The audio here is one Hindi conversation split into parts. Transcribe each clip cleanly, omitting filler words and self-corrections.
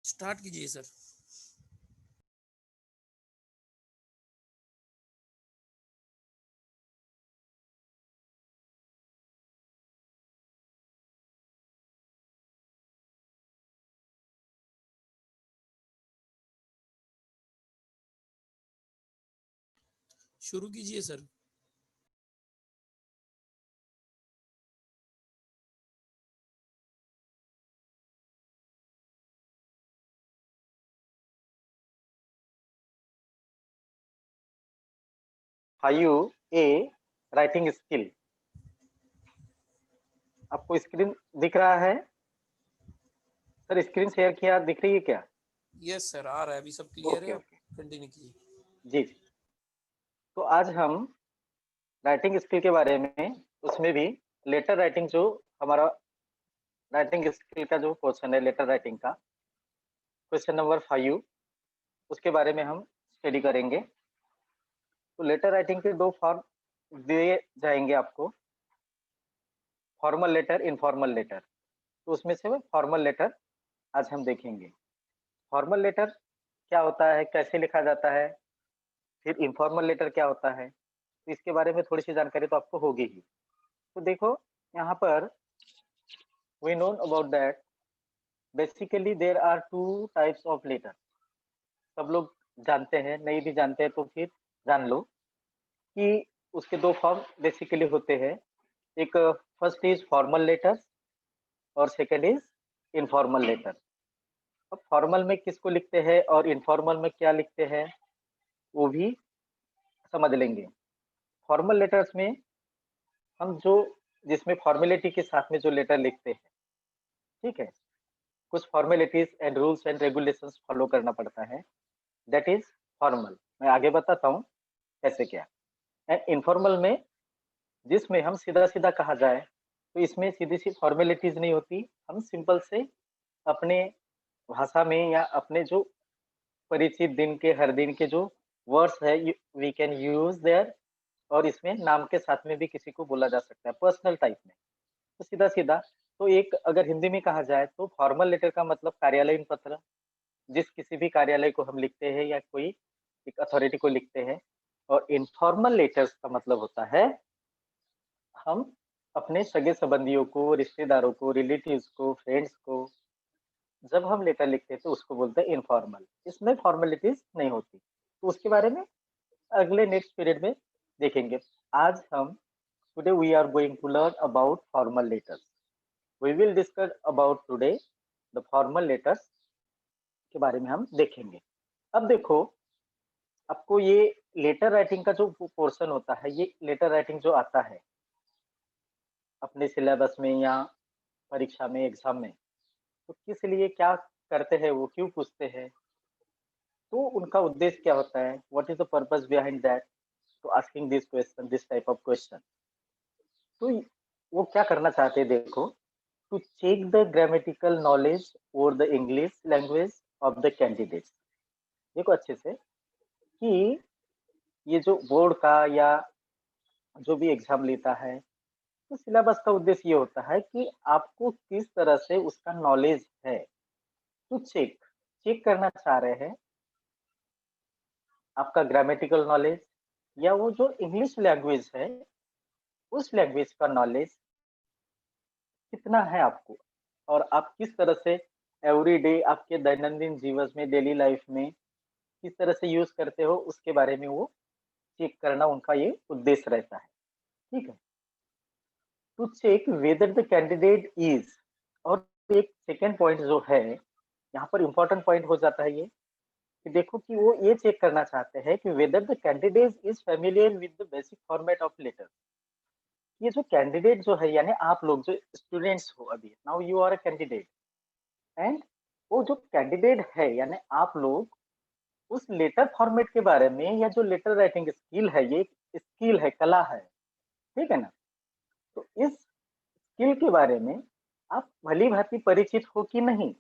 स्टार्ट कीजिए सर। शुरू कीजिए सर। हायू ए राइटिंग स्किल। आपको स्क्रीन दिख रहा है? सर स्क्रीन शेयर किया, दिख रही है क्या? यस सर, आ रहा है, अभी सब क्लियर है, ओके। कंटिन्यू कीजिए। जी जी। तो आज हम राइटिंग स्किल के बारे में, उसमें भी लेटर राइटिंग, जो हमारा राइटिंग स्किल का जो क्वेश्चन है लेटर राइटिंग का, क्वेश्चन नंबर 5, उसके बारे में हम स्टडी करेंगे। तो लेटर राइटिंग के दो फॉर्म दिए जाएंगे आपको, फॉर्मल लेटर, इनफॉर्मल लेटर। तो उसमें से फॉर्मल लेटर आज हम देखेंगे। फॉर्मल लेटर क्या होता है, कैसे लिखा जाता है, फिर इनफॉर्मल लेटर क्या होता है, तो इसके बारे में थोड़ी सी जानकारी तो आपको होगी ही। तो देखो यहाँ पर we know about that basically there are two types of letter. सब लोग जानते हैं, नहीं भी जानते हैं तो फिर जान लो कि उसके दो फॉर्म बेसिकली होते हैं। एक फर्स्ट इज फॉर्मल लेटर और सेकंड इज इनफॉर्मल लेटर। अब फॉर्मल में किसको लिखते हैं और इनफॉर्मल में क्या लिखते हैं वो भी समझ लेंगे। फॉर्मल लेटर्स में हम जो जिसमें फॉर्मेलिटी के साथ में जो लेटर लिखते हैं, ठीक है, कुछ formalities and rules and regulations follow करना पड़ता है, दैट इज फॉर्मल। मैं आगे बताता हूँ कैसे क्या। एंड इनफॉर्मल में जिसमें हम सीधा सीधा कहा जाए तो इसमें सीधी सी फॉर्मेलिटीज नहीं होती, हम सिंपल से अपने भाषा में या अपने जो परिचित दिन के, हर दिन के जो वर्ड्स है वी कैन यूज देयर, और इसमें नाम के साथ में भी किसी को बोला जा सकता है पर्सनल टाइप में। तो सीधा सीधा, तो एक अगर हिंदी में कहा जाए तो फॉर्मल लेटर का मतलब कार्यालयीन पत्र, जिस किसी भी कार्यालय को हम लिखते हैं या कोई एक अथॉरिटी को लिखते हैं। और इनफॉर्मल लेटर्स का मतलब होता है हम अपने सगे संबंधियों को, रिश्तेदारों को, रिलेटिव्स को, फ्रेंड्स को जब हम लेटर लिखते हैं तो उसको बोलते हैं इनफॉर्मल। इसमें फॉर्मेलिटीज नहीं होती। तो उसके बारे में अगले नेक्स्ट पीरियड में देखेंगे। आज हम today we are going to learn about formal letters. We will discuss about today the formal letters के बारे में हम देखेंगे। अब देखो, आपको ये लेटर राइटिंग का जो पोर्शन होता है, ये लेटर राइटिंग जो आता है अपने सिलेबस में या परीक्षा में, एग्जाम में, तो किस लिए क्या करते हैं, वो क्यों पूछते हैं, तो उनका उद्देश्य क्या होता है, what is the purpose behind that to asking this question, this type of question. तो वो क्या करना चाहते हैं, देखो, to check the grammatical knowledge और the English language of the candidates. देखो अच्छे से कि ये जो बोर्ड का या जो भी एग्जाम लेता है, तो सिलेबस का उद्देश्य ये होता है कि आपको किस तरह से उसका नॉलेज है, तो चेक चेक करना चाह रहे हैं आपका ग्रामेटिकल नॉलेज, या वो जो इंग्लिश लैंग्वेज है उस लैंग्वेज का नॉलेज कितना है आपको, और आप किस तरह से एवरी डे आपके दैनंदिन जीवन में, डेली लाइफ में किस तरह से यूज करते हो, उसके बारे में वो चेक करना उनका ये उद्देश्य रहता है। ठीक है, to check whether the candidate is. और एक सेकेंड पॉइंट जो है यहाँ पर इंपॉर्टेंट पॉइंट हो जाता है ये, कि देखो कि वो ये चेक करना चाहते हैं कि whether the candidate is familiar with the basic format of letter. ये जो कैंडिडेट जो है, यानी आप लोग जो स्टूडेंट्स हो, अभी now you are a candidate, and वो जो कैंडिडेट है यानी आप लोग उस लेटर फॉर्मेट के बारे में, या जो लेटर राइटिंग स्किल है, ये स्किल है, कला है, ठीक है ना, तो इस स्किल के बारे में आप भली भांति परिचित हो कि नहीं,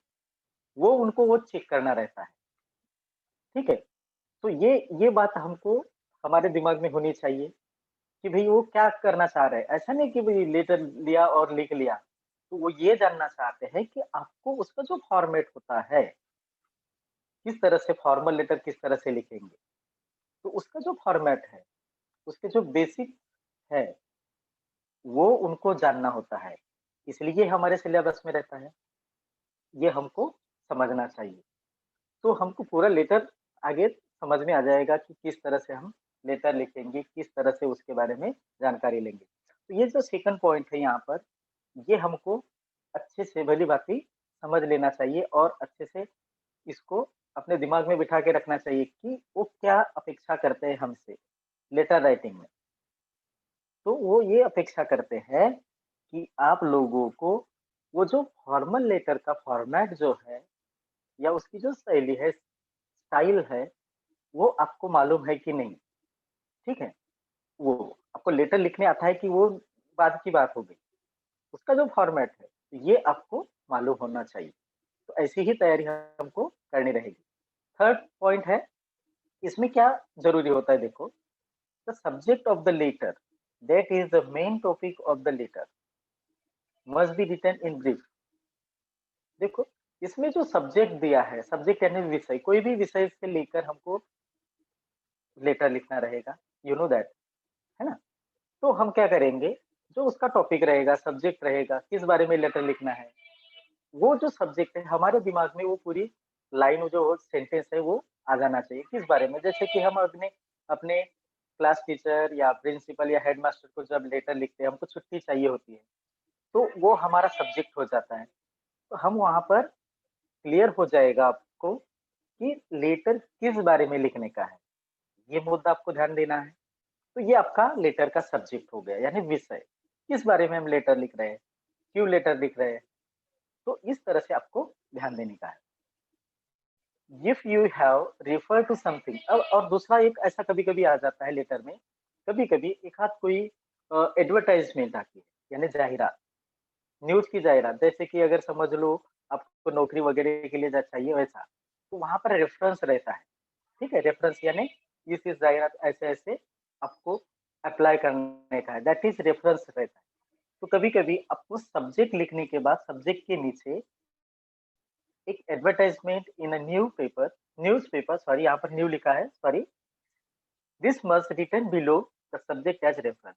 वो उनको वो चेक करना रहता है। ठीक है, तो ये बात हमको हमारे दिमाग में होनी चाहिए कि भाई वो क्या करना चाह रहे हैं। ऐसा नहीं कि भाई लेटर लिया और लिख लिया, तो वो ये जानना चाहते हैं कि आपको उसका जो फॉर्मेट होता है किस तरह से फॉर्मल लेटर किस तरह से लिखेंगे, तो उसका जो फॉर्मेट है, उसके जो बेसिक है, वो उनको जानना होता है, इसलिए हमारे सिलेबस में रहता है, ये हमको समझना चाहिए। तो हमको पूरा लेटर आगे समझ में आ जाएगा कि किस तरह से हम लेटर लिखेंगे, किस तरह से उसके बारे में जानकारी लेंगे। तो ये जो सेकंड पॉइंट है यहाँ पर, ये हमको अच्छे से भली-भाँति समझ लेना चाहिए और अच्छे से इसको अपने दिमाग में बिठा के रखना चाहिए कि वो क्या अपेक्षा करते हैं हमसे लेटर राइटिंग में। तो वो ये अपेक्षा करते हैं कि आप लोगों को वो जो फॉर्मल लेटर का फॉर्मेट जो है या उसकी जो शैली है, स्टाइल है, वो आपको मालूम है कि नहीं, ठीक है? वो आपको लेटर लिखने आता है कि वो बाद की बात हो गई। उसका जो फॉर्मेट है, ये आपको मालूम होना चाहिए। तो ऐसी ही तैयारी हमको करनी रहेगी। थर्ड पॉइंट है, इसमें क्या ज़रूरी होता है देखो, the subject of the letter that is the main topic of the letter must be written in brief. देखो, इसमें जो सब्जेक्ट दिया है, सब्जेक्ट यानी विषय, कोई भी विषय से लेकर हमको लेटर लिखना रहेगा, यू नो दैट, है ना? तो हम क्या करेंगे, जो उसका टॉपिक रहेगा, सब्जेक्ट रहेगा, किस बारे में लेटर लिखना है, वो जो सब्जेक्ट है हमारे दिमाग में वो पूरी लाइन जो सेंटेंस है वो आ जाना चाहिए। किस बारे में? जैसे कि हम अपने अपने क्लास टीचर या प्रिंसिपल या हेडमास्टर को जब लेटर लिखते हैं, हमको छुट्टी चाहिए होती है, तो वो हमारा सब्जेक्ट हो जाता है। तो हम वहाँ पर क्लियर हो जाएगा आपको कि लेटर किस बारे में लिखने का है। ये मुद्दा आपको ध्यान देना है। तो ये आपका लेटर का सब्जेक्ट हो गया यानी विषय। किस बारे में हम लेटर लिख रहे हैं? क्यों लेटर लिख रहे हैं? तो इस तरह से आपको ध्यान देने का है। If you have refer to something, अब और दूसरा एक ऐसा कभी-कभी आ जाता है लेटर में, कभी-कभी एक आध कोई एडवर्टाइजमेंट आती है, यानी जाहिरात, न्यूज़ की जाहिरात, जैसे कि अगर समझ लो आपको नौकरी वगैरह के लिए चाहिए वैसा, तो वहाँ पर रेफरेंस रहता है, ठीक है? रेफरेंस यानी इस जाहिरात ऐसे-ऐसे आपको अप्लाई करने का है, दैट इज़ रेफरेंस रहता है। तो कभी-कभी आपको सब्जेक्ट लिखने के बाद सब्जेक्ट के नीचे एक advertisement in a newspaper sorry यहाँ पर न्यू लिखा है sorry, this must written below the subject as reference,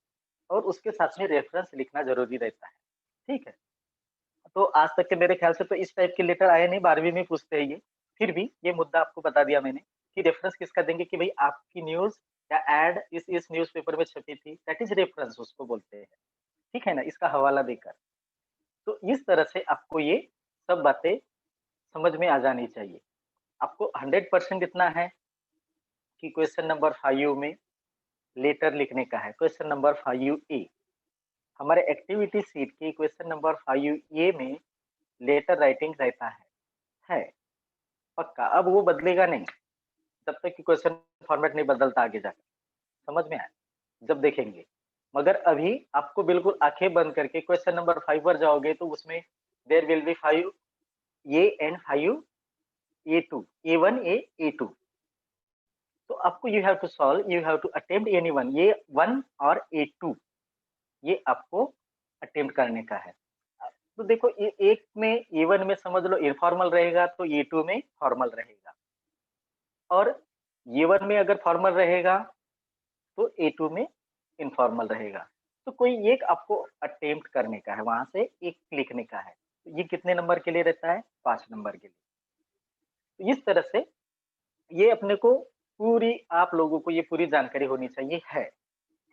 और उसके साथ में रेफरेंस लिखना ज़रूरी रहता है, ठीक है? तो आज तक के मेरे ख्याल से तो इस टाइप के लेटर आए नहीं, 12वीं में पूछते हैं ये। फिर भी ये मुद्दा आपको बता दिया मैंने कि रेफरेंस किसका देंगे कि भई आपकी न्यूज़ या एड इस न्यूज़पेपर में छपी थी, दैट इज़ रेफरेंस उसको बोलते हैं, ठीक है ना? इसका हवाला देकर। तो इस तरह से आपको ये सब बातें समझ में आ जानी चाहिए। आपको 100% इतना है कि क्वेश्चन नंबर 5 में लेटर लिखने का है। क्वेश्चन नंबर 5 ए, हमारे एक्टिविटी शीट के क्वेश्चन नंबर 5 ए में लेटर राइटिंग रहता है पक्का। अब वो बदलेगा नहीं जब तक कि क्वेश्चन फॉर्मेट नहीं बदलता आगे जाकर। समझ में आया? जब देखेंगे। मगर अभी आपको बिल्कुल आंखें बंद करके क्वेश्चन नंबर 5 पर जाओगे तो उसमें there will be 5 A and 5 A two, A one A two. तो आपको you have to solve, you have to attempt any one, ये 1 और ए2, ये आपको अटेम्प्ट करने का है। तो देखो ये एक में ए1 में समझ लो इनफॉर्मल रहेगा तो ए2 में फॉर्मल रहेगा, और ए1 में अगर फॉर्मल रहेगा तो ए2 में इनफॉर्मल रहेगा। तो कोई एक आपको अटेम्प्ट करने का है, वहां से एक लिखने का है। तो ये कितने नंबर के लिए रहता है? 5 नंबर के लिए। तो इस तरह से ये अपने को पूरी, आप लोगों को ये पूरी जानकारी होनी चाहिए है,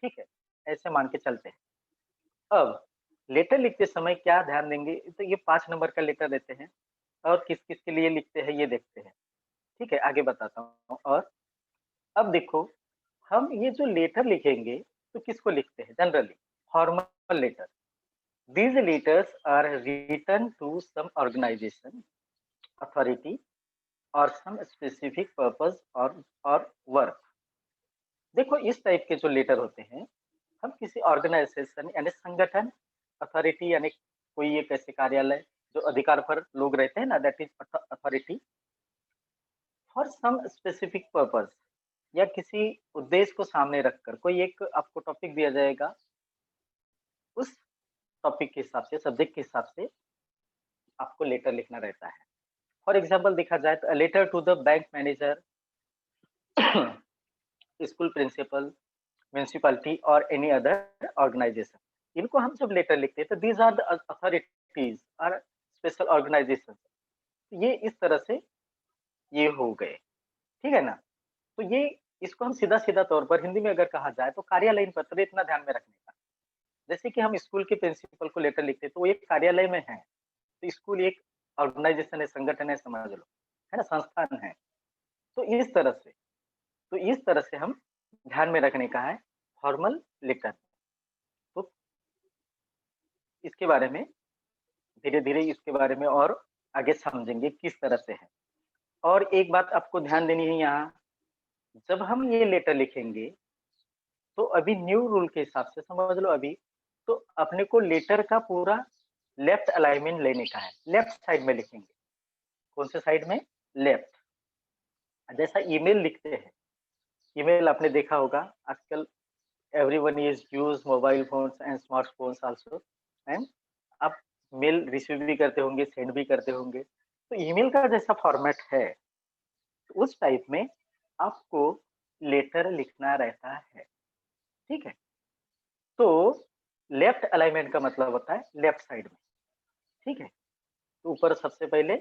ठीक है? ऐसे मान के चलते हैं। अब लेटर लिखते समय क्या ध्यान देंगे, तो ये 5 नंबर का लेटर देते हैं और किस-किस के लिए लिखते हैं ये देखते हैं, ठीक है? आगे बताता हूँ। और अब देखो, हम ये जो लेटर लिखेंगे तो किसको लिखते हैं generally? Formal letter. These letters are written to some organization, authority और सम स्पेसिफिक पर्पस और वर्क। देखो इस टाइप के जो लेटर होते हैं, हम किसी ऑर्गेनाइजेशन यानी संगठन, अथॉरिटी यानी कोई एक ऐसे कार्यालय जो अधिकार पर लोग रहते हैं ना, that is authority, for some specific purpose, या किसी उद्देश्य को सामने रखकर कोई एक आपको टॉपिक दिया जाएगा, उस टॉपिक के हिसाब से, सब्जेक्ट के हिसाब से आपको लेटर लिखना रहता है। फॉर एग्जाम्पल देखा जाए तो letter to the bank manager, school principal, municipality और एनी अदर ऑर्गेनाइजेशन, इनको हम जब लेटर लिखते हैं तो दीज आर द अथॉरिटीज और स्पेशल ऑर्गेनाइजेशन, ये इस तरह से ये हो गए, ठीक है ना। तो ये इसको हम सीधा सीधा तौर पर हिंदी में अगर कहा जाए तो कार्यालयीन पत्र, इतना ध्यान में रखने का। जैसे कि हम स्कूल के प्रिंसिपल को लेटर लिखते हैं तो वो एक कार्यालय में है, तो स्कूल एक ऑर्गेनाइजेशन है, संगठन है, समझ लो, है ना, संस्थान है। तो इस तरह से हम ध्यान में रखने का है फॉर्मल लेटर। तो इसके बारे में धीरे धीरे इसके बारे में और आगे समझेंगे किस तरह से है। और एक बात आपको ध्यान देनी है यहाँ, जब हम ये लेटर लिखेंगे तो अभी न्यू रूल के हिसाब से समझ लो, अभी तो अपने को लेटर का पूरा लेफ्ट अलाइनमेंट लेने का है, लेफ्ट साइड में लिखेंगे। कौन से साइड में? लेफ्ट। जैसा ईमेल लिखते हैं, ईमेल आपने देखा होगा आजकल everyone is use mobile phones and smartphones also, and आप मेल रिसीव भी करते होंगे, सेंड भी करते होंगे। तो ईमेल का जैसा फॉर्मेट है तो उस टाइप में आपको लेटर लिखना रहता है, ठीक है। तो लेफ्ट अलाइनमेंट का मतलब होता है लेफ्ट साइड में, ठीक है। तो ऊपर सबसे पहले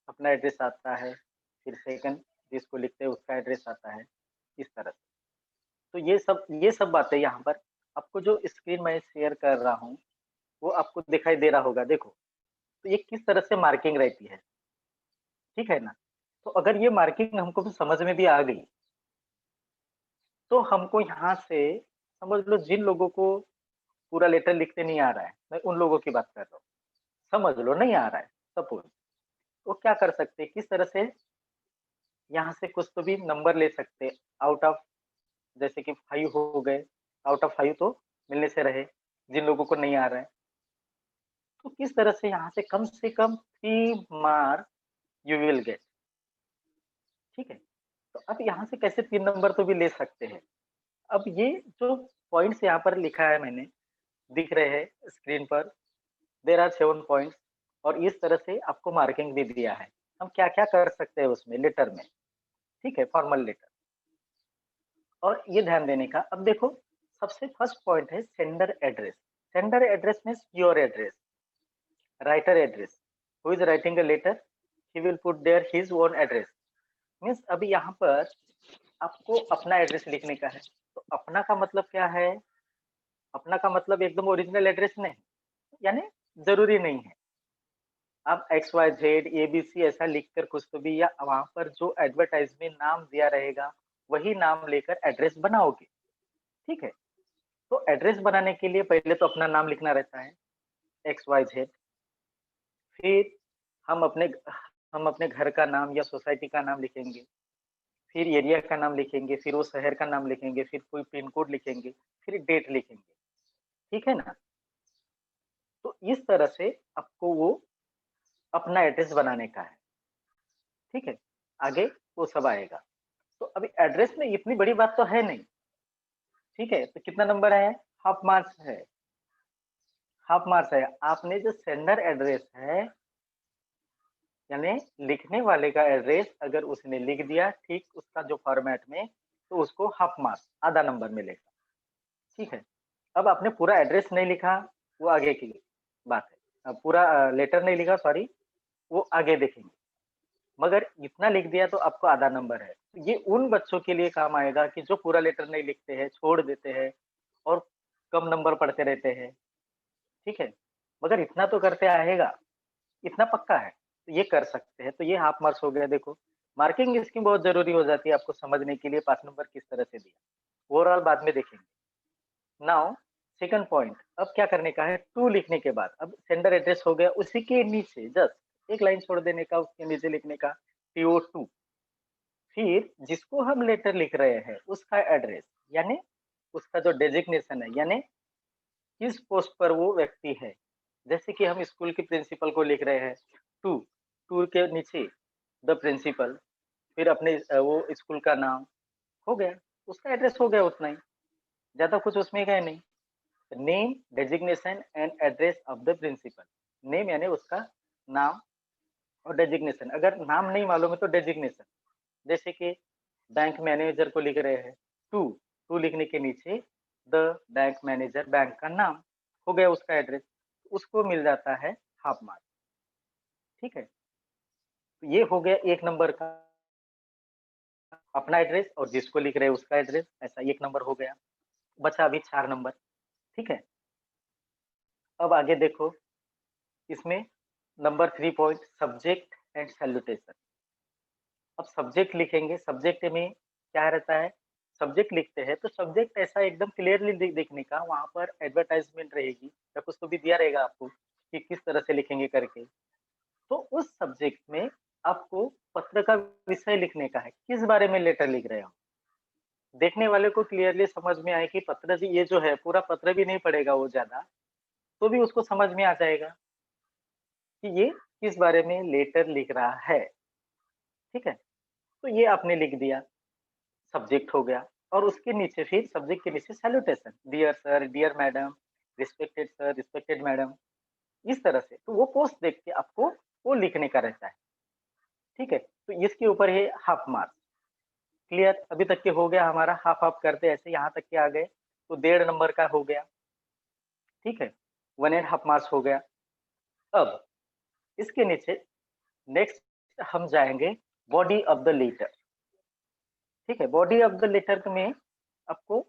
अपना एड्रेस आता है, फिर सेकंड जिसको लिखते हैं उसका एड्रेस आता है, इस तरह से। तो ये सब बातें यहाँ पर आपको जो स्क्रीन में शेयर कर रहा हूँ वो आपको दिखाई दे रहा होगा, देखो। तो ये किस तरह से मार्किंग रहती है, ठीक है ना। तो अगर ये मार्किंग हमको भी समझ में भी आ गई तो हमको यहाँ से समझ लो, जिन लोगों को पूरा लेटर लिखते नहीं आ रहा है, मैं उन लोगों की बात कर रहा हूँ, समझ लो नहीं आ रहा है सपोज, वो क्या कर सकते हैं, किस तरह से यहाँ से कुछ तो भी नंबर ले सकते हैं आउट ऑफ, जैसे कि 5 हो गए, आउट ऑफ 5 तो मिलने से रहे जिन लोगों को नहीं आ रहा है। तो किस तरह से कम 3 मार्क यू विल गेट, ठीक है। तो अब यहाँ से कैसे 3 नंबर तो भी ले सकते हैं। अब ये जो पॉइंट्स यहाँ पर लिखा है मैंने, दिख रहे हैं स्क्रीन पर, देयर आर 7 पॉइंट्स, और इस तरह से आपको मार्किंग भी दिया है हम क्या क्या कर सकते हैं उसमें लेटर में, ठीक है, फॉर्मल लेटर। और ये ध्यान देने का, अब देखो सबसे फर्स्ट पॉइंट है sender address. Sender address means your address, writer address, who is writing a letter he will put there his own address. Means अभी यहाँ पर आपको अपना एड्रेस लिखने का है। तो अपना का मतलब क्या है? अपना का मतलब एकदम ओरिजिनल एड्रेस नहीं, यानी जरूरी नहीं है आप XYZ ABC ऐसा लिखकर कुछ तो भी, या वहां पर जो एडवर्टाइजमेंट नाम दिया रहेगा वही नाम लेकर एड्रेस बनाओगे, ठीक है। तो एड्रेस बनाने के लिए पहले तो अपना नाम लिखना रहता है XYZ, फिर हम अपने हम अपने घर का नाम या सोसाइटी का नाम लिखेंगे, फिर एरिया का नाम लिखेंगे, फिर वो शहर का नाम लिखेंगे, फिर कोई पिन कोड लिखेंगे, फिर डेट लिखेंगे, ठीक है ना। तो इस तरह से आपको वो अपना एड्रेस बनाने का है, ठीक है। आगे वो सब आएगा। तो अभी एड्रेस में इतनी बड़ी बात तो है नहीं, ठीक है। तो कितना नंबर है? हाफ मार्क्स है, हाफ मार्क्स है। आपने जो सेंडर एड्रेस है, यानी लिखने वाले का एड्रेस अगर उसने लिख दिया ठीक उसका जो फॉर्मेट में, तो उसको हाफ मार्क्स, आधा नंबर मिलेगा, ठीक है। अब आपने पूरा एड्रेस नहीं लिखा, वो आगे की बात है। अब पूरा लेटर नहीं लिखा, सॉरी, वो आगे देखेंगे। मगर इतना लिख दिया तो आपको आधा नंबर है। ये उन बच्चों के लिए काम आएगा कि जो पूरा लेटर नहीं लिखते हैं, छोड़ देते हैं और कम नंबर पढ़ते रहते हैं, ठीक है। मगर इतना तो करते आएगा, इतना पक्का है, तो ये कर सकते हैं। तो ये हाफ मार्क्स हो गया। देखो मार्किंग इसकी बहुत जरूरी हो जाती है आपको समझने के लिए, 5 नंबर किस तरह से दिया, ओवरऑल बाद में देखेंगे। नाउ सेकंड पॉइंट, अब क्या करने का है, टू लिखने के बाद अब सेंडर एड्रेस हो गया, उसी के नीचे जस्ट एक लाइन छोड़ देने का, उसके नीचे लिखने का TO2। फिर जिसको हम लेटर लिख रहे हैं उसका एड्रेस, यानी उसका जो डेजिग्नेशन है, यानी किस पोस्ट पर वो व्यक्ति है। जैसे कि हम स्कूल के प्रिंसिपल को लिख रहे हैं, टू, टू के नीचे द प्रिंसिपल, फिर अपने वो स्कूल का नाम, हो गया, उसका एड्रेस हो गया, उतना ही, ज्यादा कुछ उसमें है नहीं। Name, designation and address of the principal. Name यानी उसका नाम, और डेजिग्नेशन, अगर नाम नहीं मालूम है तो डेजिग्नेशन, जैसे कि बैंक मैनेजर को लिख रहे हैं टू, टू लिखने के नीचे द बैंक मैनेजर, बैंक का नाम हो गया, उसका एड्रेस, उसको मिल जाता है हाफ मार्क। ठीक है, तो ये हो गया एक नंबर का अपना एड्रेस और जिसको लिख रहे हैं उसका एड्रेस, ऐसा एक नंबर हो गया। बचा अभी 4 नंबर। ठीक है, अब आगे देखो, इसमें number 3 point subject and salutation. अब सब्जेक्ट लिखेंगे, सब्जेक्ट में क्या रहता है, सब्जेक्ट लिखते हैं तो सब्जेक्ट ऐसा एकदम क्लियरली देखने का, वहां पर एडवर्टाइजमेंट रहेगी या कुछ तो भी दिया रहेगा आपको कि किस तरह से लिखेंगे करके। तो उस सब्जेक्ट में आपको पत्र का विषय लिखने का है, किस बारे में लेटर लिख रहे हो। देखने वाले को क्लियरली समझ में आए कि पत्र जी ये जो है, पूरा पत्र भी नहीं पढ़ेगा वो ज्यादा, तो भी उसको समझ में आ जाएगा कि ये किस बारे में लेटर लिख रहा है। ठीक है, तो ये आपने लिख दिया, सब्जेक्ट हो गया। और उसके नीचे फिर सब्जेक्ट के नीचे salutation, dear sir, dear madam, respected sir, respected madam, इस तरह से। तो वो पोस्ट देख के आपको वो लिखने का रहता है। ठीक है, तो इसके ऊपर है हाफ मार्क। क्लियर, अभी तक के हो गया हमारा, हाफ हाफ करते ऐसे यहाँ तक के आ गए, तो 1.5 नंबर का हो गया। ठीक है, 1.5 मार्क्स हो गया। अब इसके नीचे नेक्स्ट हम जाएंगे बॉडी ऑफ द लेटर। ठीक है, बॉडी ऑफ द लेटर में आपको,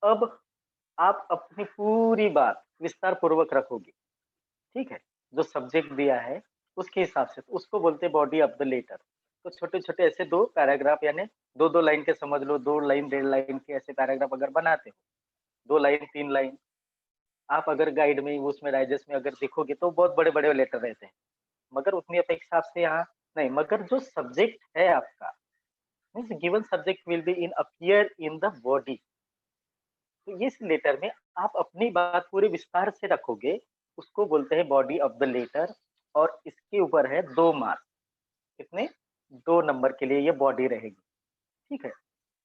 अब आप अपनी पूरी बात विस्तार पूर्वक रखोगे। ठीक है, जो सब्जेक्ट दिया है उसके हिसाब से, तो उसको बोलते हैं बॉडी ऑफ द लेटर। तो छोटे छोटे ऐसे 2 पैराग्राफ, यानी 2-2 लाइन के समझ लो, 2 लाइन 1.5 लाइन के ऐसे पैराग्राफ अगर बनाते हो, 2 लाइन 3 लाइन, आप अगर गाइड में उसमें डाइजेस्ट में अगर देखोगे तो बहुत बड़े बड़े लेटर रहते हैं, मगर उतनी अपेक्षा आपसे यहाँ नहीं। मगर जो सब्जेक्ट है आपका, means given subject will be in appear in the body, तो इस लेटर में आप अपनी बात पूरे विस्तार से रखोगे, उसको बोलते हैं बॉडी ऑफ द लेटर। और इसके ऊपर है 2 मार्क्स, कितने, 2 नंबर के लिए ये बॉडी रहेगी। ठीक है,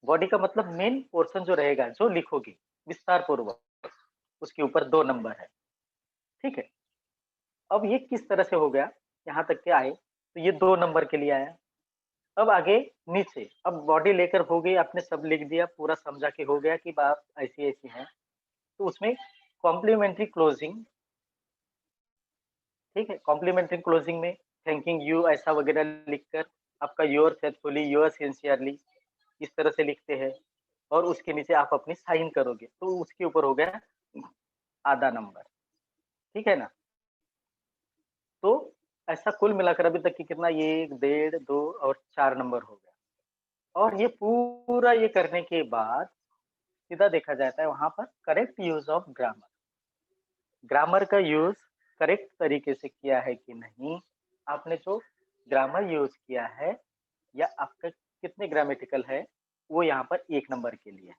बॉडी का मतलब मेन पोर्शन जो रहेगा, जो लिखोगे विस्तार पूर्वक, उसके ऊपर 2 नंबर है। ठीक है, अब ये किस तरह से हो गया, यहाँ तक के आए, तो ये 2 नंबर के लिए आया। अब आगे नीचे, अब बॉडी लेकर हो गई, आपने सब लिख दिया, पूरा समझा के हो गया कि बात ऐसी ऐसी है, तो उसमें कॉम्प्लीमेंट्री क्लोजिंग। ठीक है, कॉम्प्लीमेंट्री क्लोजिंग में थैंकिंग यू ऐसा वगैरह लिखकर, आपका योर फेथफुली, योर सिंसियरली, इस तरह से लिखते हैं, और उसके नीचे आप अपनी साइन करोगे, तो उसके ऊपर हो गया आधा नंबर। ठीक है ना, तो ऐसा कुल मिलाकर अभी तक की कितना, ये 1, 1.5, 2 और 4 नंबर हो गया। और ये पूरा ये करने के बाद सीधा देखा जाता है वहां पर correct use of grammar, grammar का यूज करेक्ट तरीके से किया है कि नहीं, आपने जो ग्रामर यूज किया है या आपका कितने ग्रामेटिकल है, वो यहाँ पर 1 नंबर के लिए है।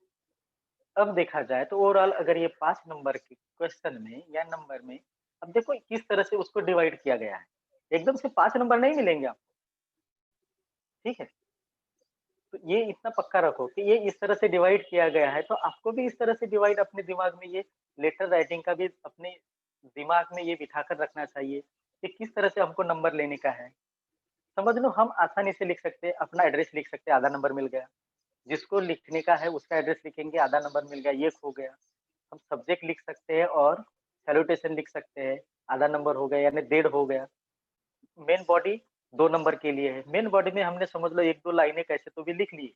अब देखा जाए तो ओवरऑल अगर ये 5 नंबर के क्वेश्चन में या नंबर में, अब देखो किस तरह से उसको डिवाइड किया गया है, एकदम से 5 नंबर नहीं मिलेंगे आपको। ठीक है, तो ये इतना पक्का रखो कि ये इस तरह से डिवाइड किया गया है, तो आपको भी इस तरह से डिवाइड अपने दिमाग में, ये लेटर राइटिंग का भी अपने दिमाग में ये बिठाकर रखना चाहिए कि किस तरह से हमको नंबर लेने का है। समझ लो, हम आसानी से लिख सकते हैं, अपना एड्रेस लिख सकते हैं, आधा नंबर मिल गया। जिसको लिखने का है उसका एड्रेस लिखेंगे, आधा नंबर मिल गया, ये हो गया। हम सब्जेक्ट लिख सकते हैं और सैल्यूटेशन लिख सकते हैं, आधा नंबर हो गया, यानी 1.5 हो गया। मेन बॉडी 2 नंबर के लिए है, मेन बॉडी में हमने समझ लो 1-2 लाइनें कैसे तो भी लिख ली।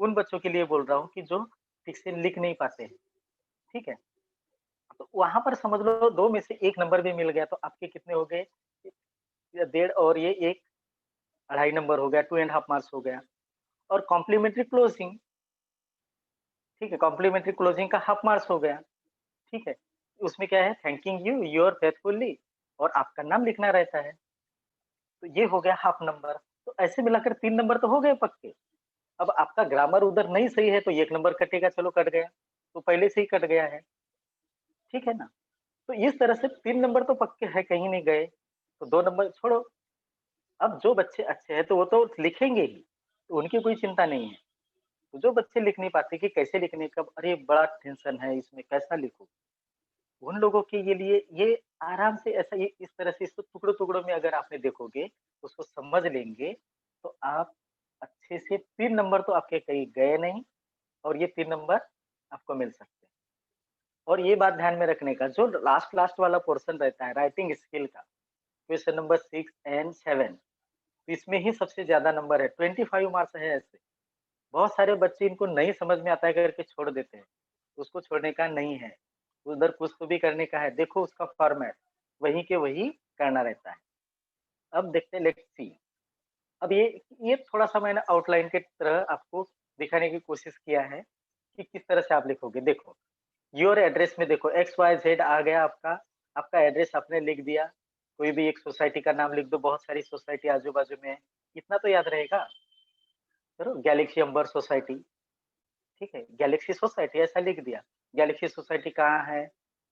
उन बच्चों के लिए बोल रहा हूँ कि जो ठीक से लिख नहीं पाते हैं। ठीक है, तो वहां पर समझ लो 2 में से 1 नंबर भी मिल गया, तो आपके कितने हो गए, 1.5 और ये 1, 2.5 नंबर हो गया, 2.5 मार्क्स हो गया। और कॉम्प्लीमेंट्री क्लोजिंग, ठीक है, कॉम्प्लीमेंट्री क्लोजिंग का हाफ मार्क्स हो गया। ठीक है, उसमें क्या है, थैंकिंग यू, योर फेथफुली, और आपका नाम लिखना रहता है, तो ये हो गया हाफ नंबर। तो ऐसे मिलाकर 3 नंबर तो हो गए पक्के। अब आपका ग्रामर उधर नहीं सही है तो 1 नंबर कटेगा, चलो कट गया, तो पहले से ही कट गया है। ठीक है ना, तो इस तरह से 3 नंबर तो पक्के है, कहीं नहीं गए, तो 2 नंबर छोड़ो। अब जो बच्चे अच्छे हैं तो वो तो लिखेंगे ही, तो उनकी कोई चिंता नहीं है। तो जो बच्चे लिख नहीं पाते कि कैसे लिखने, कब, अरे बड़ा टेंशन है इसमें, कैसा लिखूं, उन लोगों के लिए ये आराम से ऐसा ये इस तरह से इसको टुकड़ों-टुकड़ों में अगर आपने देखोगे, उसको समझ लेंगे, तो आप अच्छे से 3 नंबर तो आपके कहीं गए नहीं और ये 3 नंबर आपको मिल सकते हैं। और ये बात ध्यान में रखने का, जो लास्ट लास्ट वाला पोर्शन रहता है राइटिंग स्किल का, क्वेश्चन नंबर 6 एंड 7, इसमें ही सबसे ज़्यादा नंबर है, 25 मार्क्स है ऐसे। बहुत सारे बच्चे इनको नहीं समझ में आता है करके छोड़ देते हैं। उसको छोड़ने का नहीं है, उधर कुछ तो भी करने का है। देखो उसका फॉर्मेट, वही के वही करना रहता है। अब देखते हैं, लेट्स सी। अब ये थोड़ा-सा मैंने आउटलाइन के तरह आपको दिखाने की कोशिश किया है कि किस तरह से आप लिखोगे। देखो, योर एड्रेस में देखो एक्स, वाई, ज़ेड आ गया आपका, आपका एड्रेस आपने लिख दिया। कोई भी एक सोसाइटी का नाम लिख दो, बहुत सारी सोसाइटी आजू-बाजू में है। इतना तो याद रहेगा। करो गैलेक्सी अंबर सोसाइटी, ठीक है? गैलेक्सी सोसाइटी ऐसा लिख दिया। गैलेक्सी सोसाइटी कहाँ है?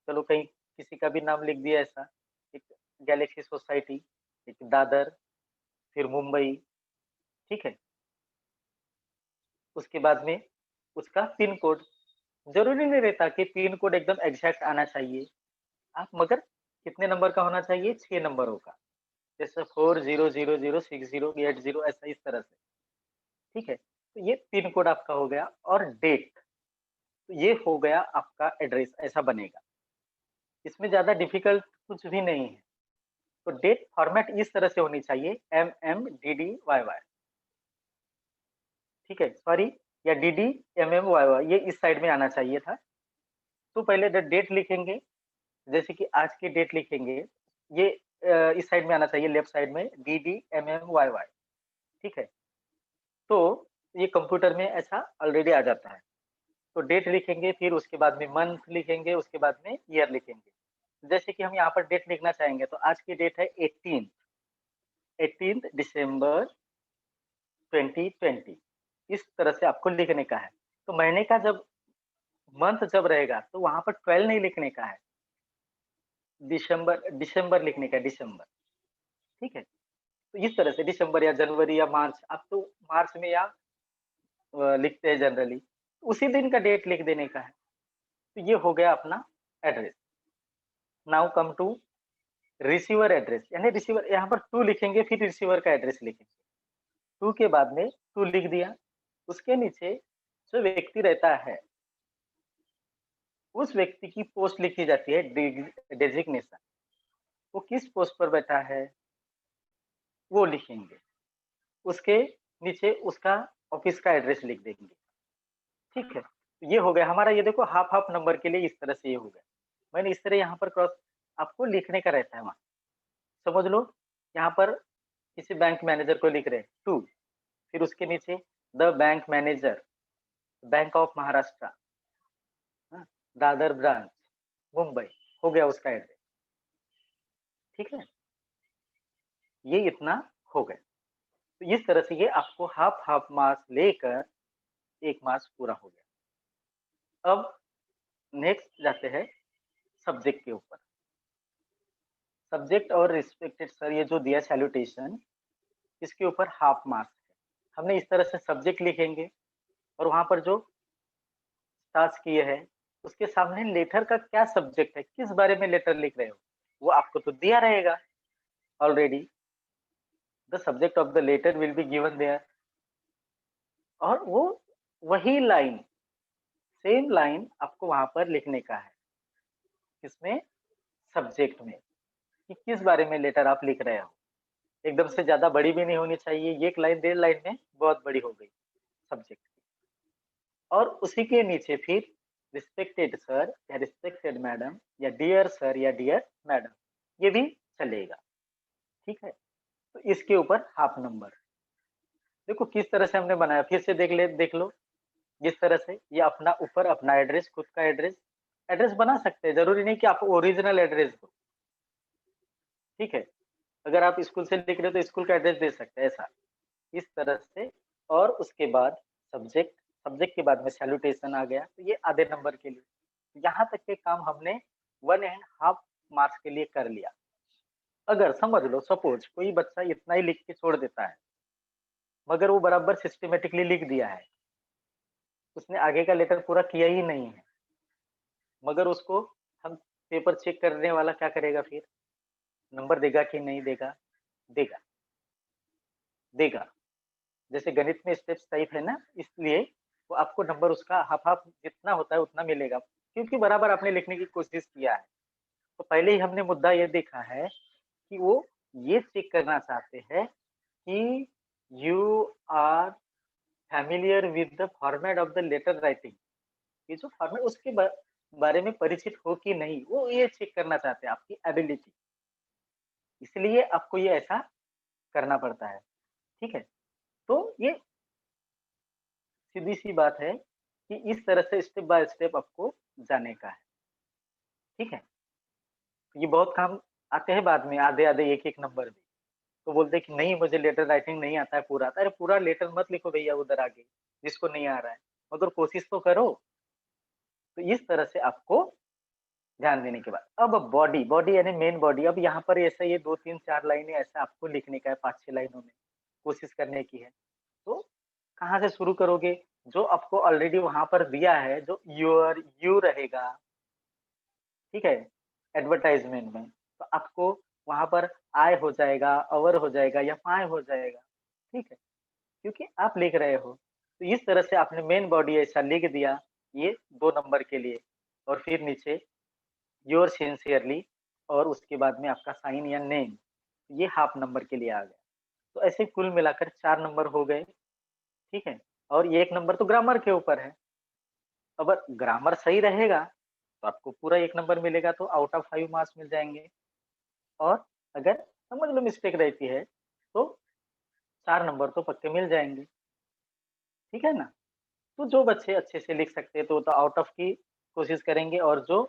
चलो कहीं किसी का भी नाम लिख दिया ऐसा। एक गैलेक्सी सोसाइटी, एक दादर, फिर मुंबई, ठीक है? उसके बाद में उसका पिन कोड, ज़रूरी नहीं रहता कि पिन कोड एकदम एग्ज़ैक्ट आना चाहिए। आप मगर कितने नंबर का होना चाहिए? 6 नंबरों का। जैसे 40006080 ऐसा इस तरह से, ठीक है? तो ये पिन कोड आपका हो गया और डेट, तो ये हो गया आपका एड्रेस, ऐसा बनेगा। इसमें ज़्यादा डिफ़िकल्ट कुछ भी नहीं है। तो डेट फॉर्मेट इस तरह से होनी चाहिए, MMDDYY, ठीक है? सॉरी, या DDMMYY, ये इस साइड में आना चाहिए था। तो पहले डेट लिखेंगे, जैसे कि आज की डेट लिखेंगे, ये इस साइड में आना चाहिए, लेफ्ट साइड में DDMMYY, ठीक है? तो ये कंप्यूटर में ऐसा ऑलरेडी आ जाता है। तो डेट लिखेंगे, फिर उसके बाद में मंथ लिखेंगे, उसके बाद में ईयर लिखेंगे। जैसे कि हम यहाँ पर डेट लिखना चाहेंगे, तो आज की डेट है 18 दिसंबर 2020, इस तरह से आपको लिखने का है। तो महीने का जब मंथ जब रहेगा, तो वहाँ पर 12 नहीं लिखने का है, दिसंबर दिसंबर लिखने का है, दिसंबर, ठीक है? तो इस तरह से दिसंबर या जनवरी या मार्च, आप तो मार्च में या लिखते हैं जनरली, उसी दिन का डेट लिख देने का है। तो ये हो गया अपना address. Now come to receiver address, यानी रिसीवर, यहाँ पर टू लिखेंगे, फिर रिसीवर का एड्रेस लिखेंगे। टू के बाद में टू लिख दिया, उसके नीचे जो व्यक्ति रहता है, उस व्यक्ति की पोस्ट लिखी जाती है, डेजिग्नेशन। वो किस पोस्ट पर बैठा है, वो लिखेंगे। उसके नीचे उसका ऑफिस का एड्रेस लिख देंगे, ठीक है? तो ये हो गया हमारा, ये देखो हाफ हाफ नंबर के लिए इस तरह से ये हो गया। मैंने इस तरह यहाँ पर क्रॉस आपको लिखने का रहता है वहाँ। समझ लो, यहाँ पर किसी बैंक मैनेजर को लिख रहे हैं टू, फिर उसके नीचे the bank manager, bank of Maharashtra, हाँ, दादर ब्रांच, मुंबई, हो गया उसका एड्रेस, ठीक है? ये इतना हो गया। तो इस तरह से ये आपको हाफ हाफ मार्क्स लेकर 1 मार्क्स पूरा हो गया। अब नेक्स्ट जाते हैं सब्जेक्ट के ऊपर। सब्जेक्ट और रिस्पेक्टेड सर, ये जो दिया सैल्यूटेशन, इसके ऊपर हाफ मार्क्स है। हमने इस तरह से सब्जेक्ट लिखेंगे और वहाँ पर जो टास्क किए हैं, उसके सामने लेटर का क्या सब्जेक्ट है, किस बारे में लेटर लिख रहे हो, वो आपको तो दिया रहेगा already. The subject of the letter will be given there, और वो वही लाइन, सेम लाइन आपको वहां पर लिखने का है, किसमें, सब्जेक्ट में, कि किस बारे में लेटर आप लिख रहे हो। एकदम से ज्यादा बड़ी भी नहीं होनी चाहिए, एक लाइन 1.5 लाइन में बहुत बड़ी हो गई सब्जेक्ट की। और उसी के नीचे फिर रिस्पेक्टेड सर या रिस्पेक्टेड मैडम या डियर सर या डियर मैडम, ये भी चलेगा, ठीक है? तो इसके ऊपर हाफ नंबर। देखो किस तरह से हमने बनाया, फिर से देख लो, जिस तरह से ये अपना ऊपर अपना एड्रेस, खुद का एड्रेस, एड्रेस बना सकते हैं, जरूरी नहीं कि आप ओरिजिनल एड्रेस दो, ठीक है? अगर आप स्कूल से लिख रहे हो तो स्कूल का एड्रेस दे सकते हैं, ऐसा इस तरह से। और उसके बाद सब्जेक्ट, सब्जेक्ट के बाद में सैल्यूटेशन आ गया, तो ये आधे नंबर के लिए। यहाँ तक के काम हमने 1.5 मार्क्स के लिए कर लिया। अगर समझ लो सपोज कोई बच्चा इतना ही लिख के छोड़ देता है, मगर वो बराबर सिस्टमेटिकली लिख दिया है, उसने आगे का लेटर पूरा किया ही नहीं है, मगर उसको हम पेपर चेक करने वाला क्या करेगा फिर? नंबर देगा कि नहीं देगा? देगा, देगा। जैसे गणित में स्टेप्स टाइप है ना, इसलिए वो आपको नंबर उसका हाफ-हाफ जितना होता है उतना मिलेगा, क्योंकि बराबर आपने लिखने की कोशिश किया है। तो पहले ही हमने मुद्दा ये देखा है कि वो ये चेक करना चाहते हैं कि you are familiar with the format of the letter writing. ये जो फॉर्मेट उसके बारे में परिचित हो कि नहीं, वो ये चेक करना चाहते हैं आपकी एबिलिटी। इसलिए आपको ये ऐसा करना पड़ता है, ठीक है? तो ये सीधी-सी बात है कि इस तरह से स्टेप बाय स्टेप आपको जाने का है, ठीक है? ये बहुत काम आते हैं बाद में आधे-आधे, एक-एक नंबर भी। तो बोलते हैं कि नहीं मुझे लेटर राइटिंग नहीं आता है पूरा। अरे पूरा लेटर मत लिखो भैया उधर आगे, जिसको नहीं आ रहा है, मगर कोशिश तो करो। तो इस तरह से आपको ध्यान देने के बाद अब बॉडी बॉडी यानी मेन बॉडी, अब यहाँ पर ऐसा ये 2-3-4 लाइनें ऐसा आपको लिखने का है 5-6 लाइनों में, कोशिश करने की है। तो कहाँ से शुरू करोगे? जो आपको ऑलरेडी वहाँ पर दिया है, जो योर यू रहेगा, ठीक है? एडवर्टाइज़मेंट में, तो आपको वहाँ पर आई हो जाएगा, अवर हो जाएगा या माय हो जाएगा, ठीक है? क्योंकि आप लिख रहे हो। तो इस तरह से आपने मेन बॉडी ऐसा लिख दिया, ये 2 नंबर के लिए और फिर नीचे योर सिंसियरली और उसके बाद में आपका साइन या नेम, ये हाफ नंबर के लिए आ गया। तो ऐसे कुल मिलाकर 4 नंबर हो गए, ठीक है? और ये 1 नंबर तो ग्रामर के ऊपर है। अगर ग्रामर सही रहेगा, तो आपको पूरा 1 नंबर मिलेगा, तो आउट ऑफ 5 मार्क्स मिल जाएँगे। और अगर समझ लो मिस्टेक रहती है, तो 4 नंबर तो पक्के मिल जाएँगे, ठीक है ना? तो जो बच्चे अच्छे से लिख सकते हैं, तो आउट ऑफ की कोशिश करेंगे और जो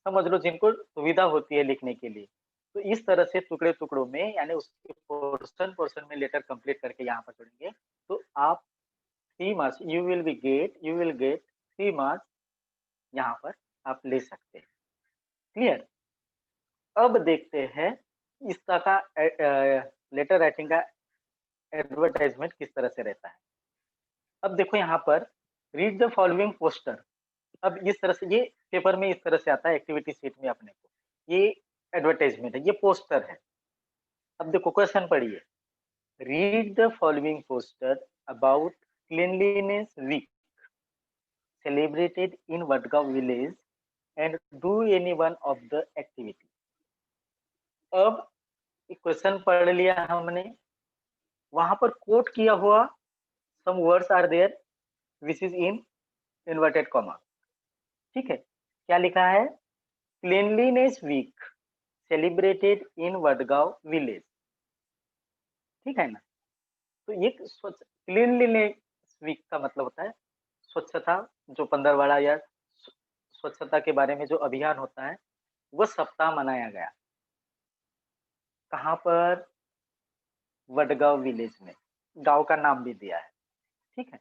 समझ लो जिनको सुविधा होती है लिखने के लिए, तो इस तरह से टुकड़े-टुकड़ों में यानी उसके पोर्शन-पोर्शन में लेटर कंप्लीट करके यहाँ पर छोड़ेंगे, तो आप 3 marks you will get 3 marks यहाँ पर आप ले सकते हैं। क्लियर? अब देखते हैं इसका का लेटर राइटिंग का एडवर्टाइज़मेंट किस तरह से रहता है। अब देखो यहाँ पर रीड द फॉलोइंग पोस्टर। अब इस तरह से ये पेपर में इस तरह से आता है एक्टिविटी शीट में अपने को। ये एडवर्टाइज़मेंट है, ये पोस्टर है। अब देखो क्वेश्चन पढ़िए। Read the following poster about cleanliness week celebrated in Vadgaon village and do any one of the activity। अब क्वेश्चन पढ़ लिया हमने, वहां पर कोट किया हुआ some words are there which is in inverted comma, ठीक है? क्या लिखा है? Cleanliness week celebrated in Vadgaon village, ठीक है ना? तो ये स्वच्छ क्लीनलीनेस वीक का मतलब होता है स्वच्छता, जो पंद्रहवाड़ा या स्वच्छता के बारे में जो अभियान होता है, वो सप्ताह मनाया गया। कहाँ पर? वडगांव विलेज में, गांव का नाम भी दिया है, ठीक है?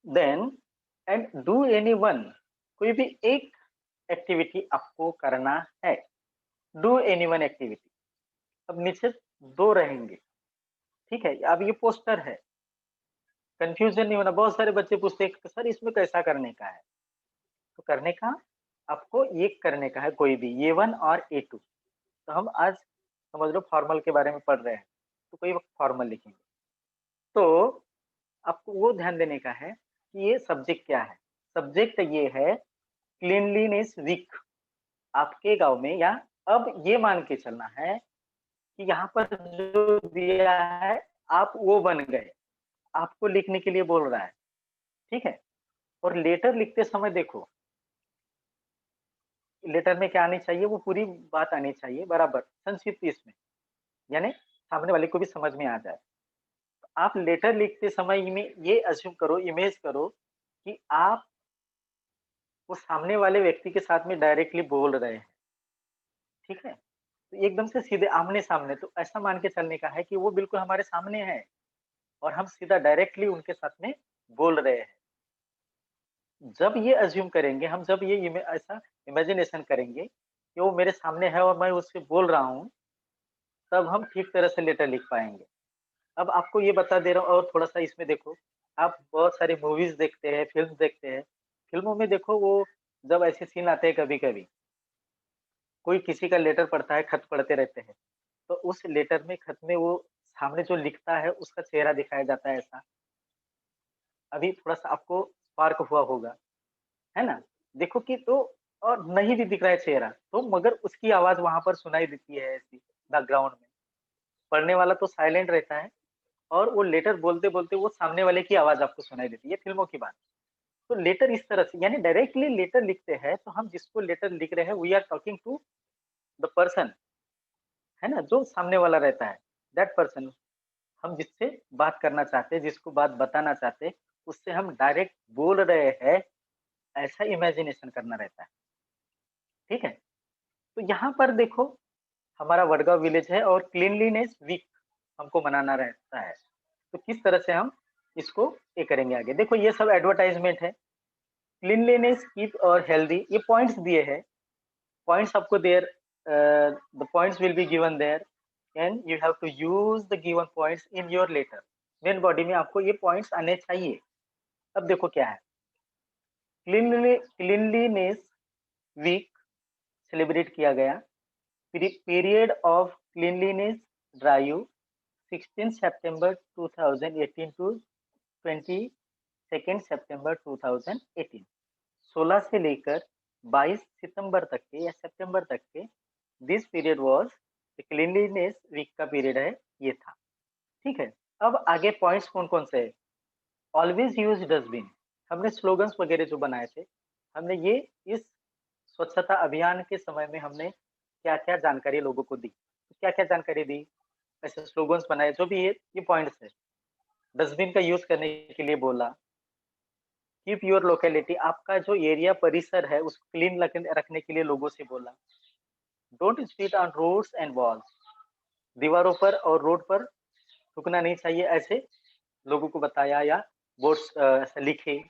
Then and do any one, कोई भी एक एक्टिविटी आपको करना है। Do any one activity. अब नीचे 2 रहेंगे, ठीक है? अब ये पोस्टर है, कंफ्यूजन नहीं होना। बहुत सारे बच्चे पूछते हैं सर इसमें कैसा करने का है? तो करने का आपको ये करने का है, कोई भी A1 और A2। तो हम आज समझ लो फॉर्मल के बारे में पढ़ रहे हैं, तो कोई वक्त फॉर्मल लिखेंगे। तो आपको वो ध्यान देने का है कि ये सब्जेक्ट क्या है। सब्जेक्ट ये है क्लीनलीनेस वीक आपके गांव में, या अब ये मान के चलना है कि यहाँ पर जो दिया है आप वो बन गए, आपको लिखने के लिए बोल रहा है, ठीक है? और लेटर लिखते समय देखो, लेटर में क्या आनी चाहिए, वो पूरी बात आनी चाहिए बराबर संक्षिप्त इसमें, यानी सामने वाले को भी समझ में आ जाए। आप लेटर लिखते समय में ये अज्यूम करो, इमेज करो कि आप वो सामने वाले व्यक्ति के साथ में डायरेक्टली बोल रहे हैं, ठीक है? तो एकदम से सीधे आमने-सामने, तो ऐसा मान के चलने का है कि वो बिल्कुल हमारे सामने है और हम सीधा डायरेक्टली उनके साथ में बोल रहे हैं। जब ये अज्यूम करेंगे हम, जब ये ऐसा इमेजिनेशन करेंगे कि वो मेरे सामने है और मैं उससे बोल रहा हूँ, तब हम ठीक तरह से लेटर लिख पाएँगे। अब आपको ये बता दे रहा हूँ और थोड़ा-सा इसमें देखो, आप बहुत सारी मूवीज़ देखते हैं, फ़िल्म देखते हैं। फ़िल्मों में देखो वो जब ऐसे सीन आते हैं कभी-कभी, कोई किसी का लेटर पढ़ता है, खत पढ़ते रहते हैं, तो उस लेटर में, खत में वो सामने जो लिखता है उसका चेहरा दिखाया जाता है ऐसा। अभी थोड़ा-सा आपको स्पार्क हुआ होगा, है ना? देखो कि तो और नहीं भी दिख रहा है चेहरा, तो मगर उसकी आवाज़ वहाँ पर सुनाई देती है ऐसी बैकग्राउंड में। पढ़ने वाला तो साइलेंट रहता है और वो लेटर बोलते-बोलते वो सामने वाले की आवाज़ आपको सुनाई देती है, ये फ़िल्मों की बात। तो लेटर इस तरह से यानी डायरेक्टली लेटर लिखते हैं, तो हम जिसको लेटर लिख रहे हैं, we are talking to the person, है ना? जो सामने वाला रहता है, दैट पर्सन। हम जिससे बात करना चाहते हैं, जिसको बात बताना चाहते हैं, उससे हम डायरेक्ट बोल रहे हैं, ऐसा इमेजिनेशन करना रहता है, ठीक है? तो यहाँ पर देखो, हमारा वडगांव विलेज है और क्लीनलीनेस वीक हमको मनाना रहता है। तो किस तरह से हम इसको ये करेंगे आगे? देखो ये सब एडवर्टाइज़मेंट है। क्लीनलीनेस कीप और हेल्दी, ये पॉइंट्स दिए हैं। पॉइंट्स आपको there the points will be given there and you have to use the given points in your letter. Main body में आपको ये पॉइंट्स आने चाहिए। अब देखो क्या है, क्लीनलीनेस वीक सेलिब्रेट किया गया। पीरियड ऑफ क्लीनलीनेस ड्राइव 16 सितंबर 2018 टू 22 सितंबर 2018। 16 से लेकर 22 सितंबर तक के या सितंबर तक के this period was cleanliness week का पीरियड है, ये था। ठीक है, अब आगे पॉइंट्स कौन कौन से है? Always use dustbin. हमने स्लोगन्स वगैरह जो बनाए थे, हमने ये इस स्वच्छता अभियान के समय में हमने क्या क्या जानकारी लोगों को दी, क्या क्या जानकारी दी, ऐसे स्लोगन्स बनाए, जो भी ये पॉइंट्स है। डस्टबिन का यूज करने के लिए बोला। कीप योर लोकेलिटी, आपका जो एरिया परिसर है उसको क्लीन रखने के लिए लोगों से बोला। Don't spit on roads and walls, दीवारों पर और रोड पर थूकना नहीं चाहिए, ऐसे लोगों को बताया या बोर्ड्स ऐसे लिखे।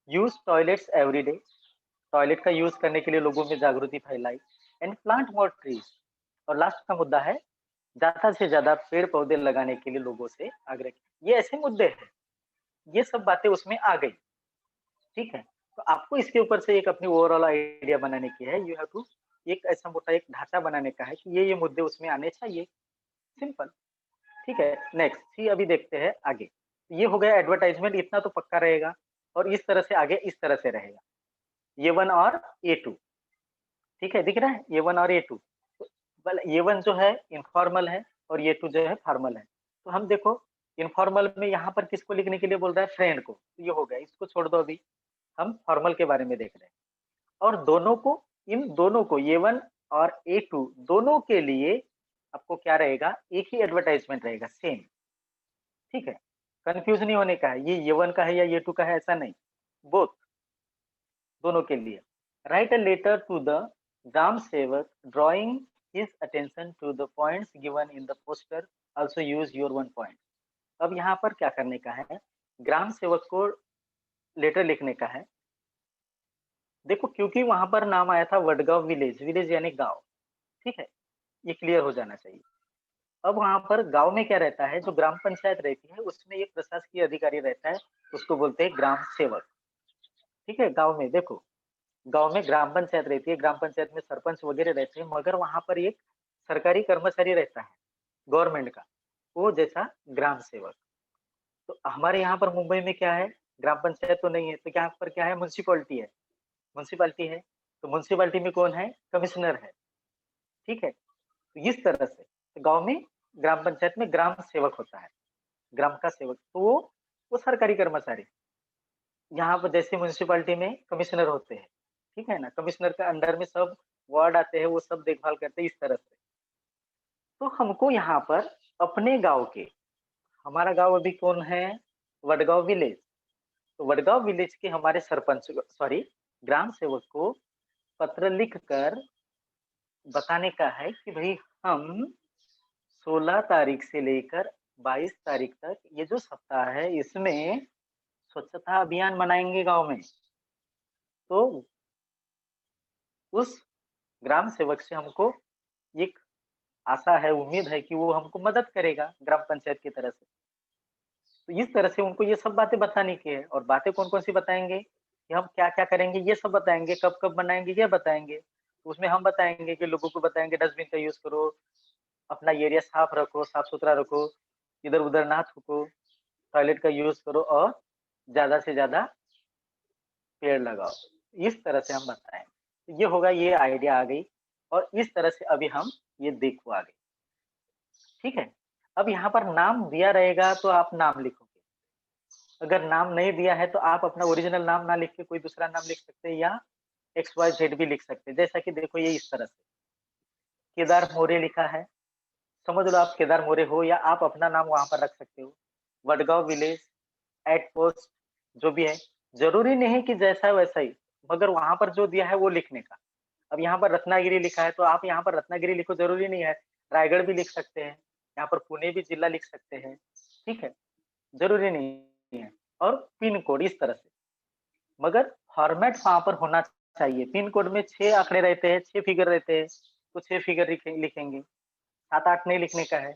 यूज टॉयलेट्स एवरीडे, टॉयलेट का यूज करने के लिए लोगों में जागृति फैलाई। एंड प्लांट मोर ट्रीज, और लास्ट का मुद्दा है ज्यादा से ज्यादा पेड़ पौधे लगाने के लिए लोगों से आग्रह किया। ये ऐसे मुद्दे हैं, ये सब बातें उसमें आ गई, ठीक है। तो आपको इसके ऊपर से एक अपनी ओवरऑल आइडिया बनाने की है, यू हैव टू एक ऐसा मोटा एक ढांचा बनाने का है कि ये मुद्दे उसमें आने चाहिए, सिंपल, ठीक है। नेक्स्ट सी, अभी देखते हैं आगे। ये हो गया एडवर्टाइजमेंट, इतना तो पक्का रहेगा, और इस तरह से आगे इस तरह से रहेगा, ये वन और ए टू, ठीक है, दिख रहा है, ये वन और ए टू। ये वन जो है इनफॉर्मल है और ये टू जो है फॉर्मल है। तो हम देखो इनफॉर्मल में यहाँ पर किसको लिखने के लिए बोल रहा है, फ्रेंड को, तो ये हो गया, इसको छोड़ दो, अभी हम फॉर्मल के बारे में देख रहे हैं। और दोनों को, इन दोनों को, ये वन और ए टू, दोनों के लिए आपको क्या रहेगा, एक ही एडवर्टाइजमेंट रहेगा, सेम, ठीक है। कंफ्यूज नहीं होने का है, ये वन का है या ये टू का है, ऐसा नहीं, बोथ, दोनों के लिए। Write a letter to the Gram Sevak drawing his attention to the points given in the poster, also use your one point. अब यहाँ पर क्या करने का है, ग्राम सेवक को लेटर लिखने का है। देखो क्योंकि वहां पर नाम आया था वडगांव विलेज, विलेज यानी गांव, ठीक है, ये क्लियर हो जाना चाहिए। अब वहां पर गांव में क्या रहता है, जो ग्राम पंचायत रहती है उसमें एक प्रशासकीय अधिकारी रहता है, उसको बोलते हैं ग्राम सेवक, ठीक है। गांव में देखो, गांव में ग्राम पंचायत रहती है, ग्राम पंचायत में सरपंच वगैरह रहते हैं, मगर वहां पर एक सरकारी कर्मचारी रहता है गवर्नमेंट का, वो जैसा ग्राम सेवक। तो हमारे यहाँ पर मुंबई में क्या है, ग्राम पंचायत तो नहीं है, तो यहाँ पर क्या है, म्यूनसिपालिटी है, म्यूनसिपालिटी है। तो म्यूनसिपालिटी में कौन है, कमिश्नर है, ठीक है। तो इस तरह से गांव में ग्राम पंचायत में ग्राम सेवक होता है, ग्राम का सेवक, तो वो सरकारी कर्मचारी। यहाँ पर जैसे म्यूनसिपालिटी में कमिश्नर होते हैं, ठीक है ना, कमिश्नर के अंडर में सब वार्ड आते हैं, वो सब देखभाल करते हैं, इस तरह से। तो हमको यहाँ पर अपने गांव के, हमारा गांव अभी कौन है, वडगांव विलेज, तो वडगांव विलेज के हमारे सरपंच, सॉरी, ग्राम सेवक को पत्र लिखकर बताने का है कि भाई हम 16 तारीख से लेकर 22 तारीख तक ये जो सप्ताह है इसमें स्वच्छता अभियान मनाएंगे गांव में। तो उस ग्राम सेवक से हमको एक आशा है, उम्मीद है कि वो हमको मदद करेगा ग्राम पंचायत की तरह से। तो इस तरह से उनको ये सब बातें बताने की है, और बातें कौन कौन सी बताएंगे कि हम क्या क्या करेंगे, ये सब बताएंगे, कब कब बनाएंगे ये बताएंगे। तो उसमें हम बताएंगे कि लोगों को बताएंगे डस्टबिन का यूज करो, अपना एरिया साफ रखो, साफ सुथरा रखो, इधर उधर ना थूको, टॉयलेट का यूज करो और ज्यादा से ज्यादा पेड़ लगाओ। इस तरह से हम बताएं, ये होगा, ये आइडिया आ गई। और इस तरह से अभी हम ये देखो आगे, ठीक है। अब यहाँ पर नाम दिया रहेगा तो आप नाम लिखोगे, अगर नाम नहीं दिया है तो आप अपना ओरिजिनल नाम ना लिख के कोई दूसरा नाम लिख सकते हैं, या XYZ भी लिख सकते हैं। जैसा कि देखो ये इस तरह से केदार मोरे लिखा है, समझ लो आप केदार मोरे हो, या आप अपना नाम वहां पर रख सकते हो। वडगांव विलेज एट पोस्ट, जो भी है, जरूरी नहीं कि जैसा है वैसा ही, मगर वहां पर जो दिया है वो लिखने का। अब यहाँ पर रत्नागिरी लिखा है तो आप यहाँ पर रत्नागिरी लिखो, जरूरी नहीं है, रायगढ़ भी लिख सकते हैं, यहाँ पर पुणे भी जिला लिख सकते हैं, ठीक है, जरूरी नहीं है। और पिन कोड इस तरह से, मगर फॉर्मेट वहां पर होना चाहिए। पिन कोड में 6 आंकड़े रहते हैं, 6 फिगर रहते हैं, तो 6 फिगर लिखेंगे, 7-8 नहीं लिखने का है,